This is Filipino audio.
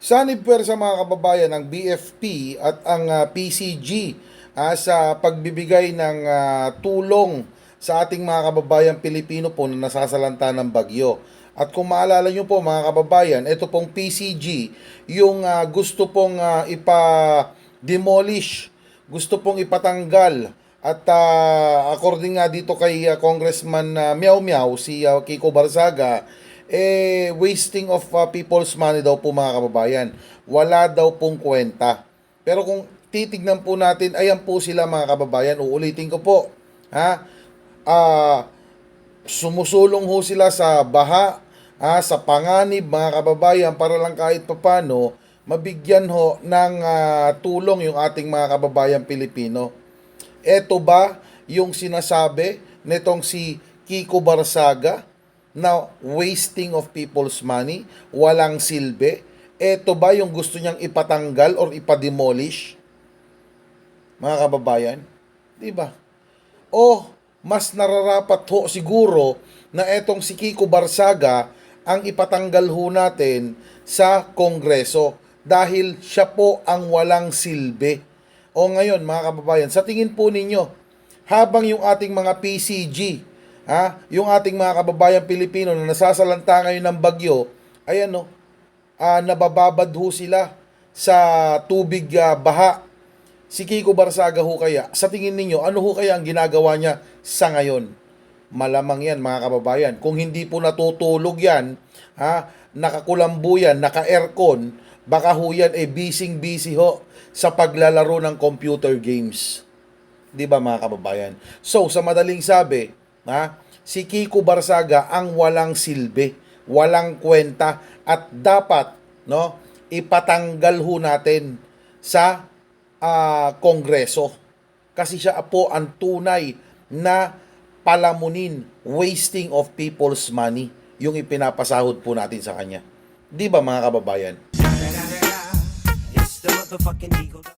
Sanib puwersa mga kababayan ng BFP at ang PCG sa pagbibigay ng tulong sa ating mga kababayan Pilipino po na nasasalanta ng bagyo. At kung maalala nyo po mga kababayan, ito pong PCG, yung gusto pong ipa-demolish, gusto pong ipatanggal. At according nga dito kay Congressman Meow Meow, si Kiko Barzaga, wasting of people's money daw po mga kababayan. Wala daw pong kwenta. Pero kung titignan po natin, ayan po sila mga kababayan, uulitin ko po. Ha? Sumusulong ho sila sa baha, sa panganib mga kababayan para lang kahit papano mabigyan ho ng tulong yung ating mga kababayan Pilipino. Eto ba yung sinasabi nitong si Kiko Barzaga na wasting of people's money, walang silbi? Eto ba yung gusto niyang ipatanggal or ipademolish? Mga kababayan, di ba? O mas nararapat ho siguro na etong si Kiko Barzaga ang ipatanggal ho natin sa Kongreso dahil siya po ang walang silbi. O ngayon mga kababayan, sa tingin po ninyo, habang yung ating mga PCG, yung ating mga kababayan Pilipino na nasasalanta ngayon ng bagyo, ayan nabababad ho sila sa tubig baha. Si Kiko Barzaga ho kaya, sa tingin ninyo, ano ho kaya ang ginagawa niya sa ngayon? Malamang yan mga kababayan. Kung hindi po natutulog yan, nakakulambo yan, naka-aircon, baka ho yan busy ho sa paglalaro ng computer games. Di ba mga kababayan? So, sa madaling sabi, si Kiko Barzaga ang walang silbi, walang kwenta, at dapat ipatanggal ho natin sa Kongreso. Kasi siya po ang tunay na palamunin, wasting of people's money, yung ipinapasahod po natin sa kanya. Di ba mga kababayan?